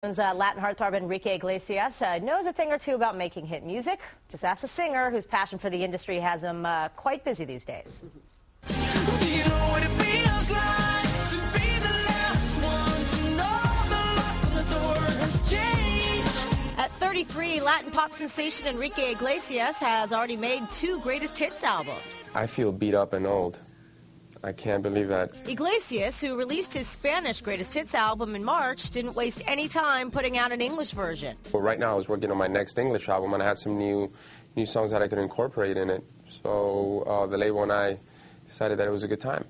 Latin heartthrob Enrique Iglesias knows a thing or two about making hit music. Just ask the singer, whose passion for the industry has him quite busy these days. Do you know what it feels like to be the last one to know the lock on the door has changed? At 33, Latin pop sensation Enrique Iglesias has already made 2 greatest hits albums. I feel beat up and old. I can't believe that. Iglesias, who released his Spanish greatest hits album in March, didn't waste any time putting out an English version. Well, right now I was working on my next English album, and I had some new songs that I could incorporate in it. So the label and I decided that it was a good time.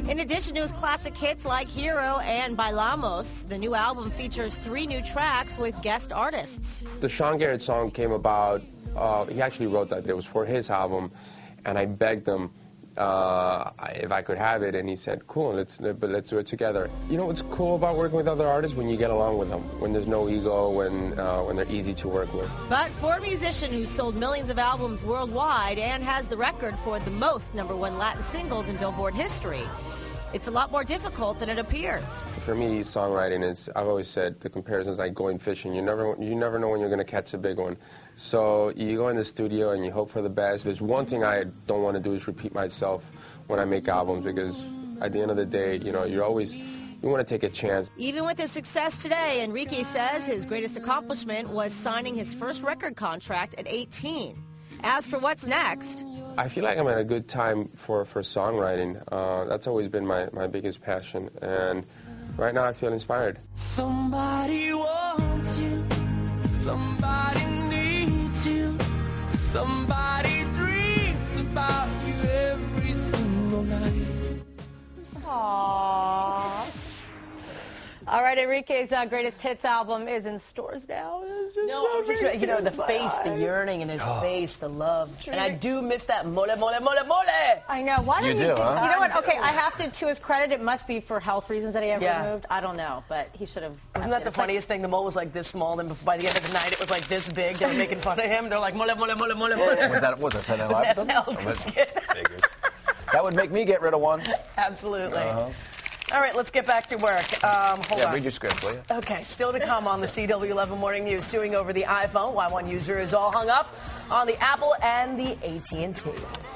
In addition to his classic hits like Hero and Bailamos, the new album features 3 new tracks with guest artists. The Sean Garrett song came about, he actually wrote that. It was for his album, and I begged him if I could have it, and he said, cool, let's do it together. You know what's cool about working with other artists? When you get along with them, when there's no ego, when they're easy to work with. But for a musician who's sold millions of albums worldwide and has the record for the most #1 Latin singles in Billboard history, it's a lot more difficult than it appears. For me, songwriting is, I've always said, the comparison is like going fishing. You never know when you're going to catch a big one. So you go in the studio and you hope for the best. There's one thing I don't want to do is repeat myself when I make albums, because at the end of the day, you know, you want to take a chance. Even with his success today, Enrique says his greatest accomplishment was signing his first record contract at 18. As for what's next, I feel like I'm at a good time for songwriting. That's always been my biggest passion, and right now I feel inspired. Somebody wants you, somebody needs you, somebody dreams about you every single night. Aww. All right, Enrique's greatest hits album is in stores now. No, I'm just, you know, the face, the yearning in his face, the love. And I do miss that mole, mole, mole, mole. I know. Why don't you do, huh? You know what? Okay, I have to his credit, it must be for health reasons that he had Yeah. removed. I don't know, but he should have. Wasn't that the funniest thing? The mole was like this small, and by the end of the night, it was like this big. They were making fun of him. They're like, mole, mole, mole, mole, mole. Was that Saturday Night Live? That would make me get rid of one. Absolutely. All right, let's get back to work. Hold on. Read your script, will you? Okay, still to come on the CW11 Morning News, suing over the iPhone. Why one user is all hung up on the Apple and the AT&T.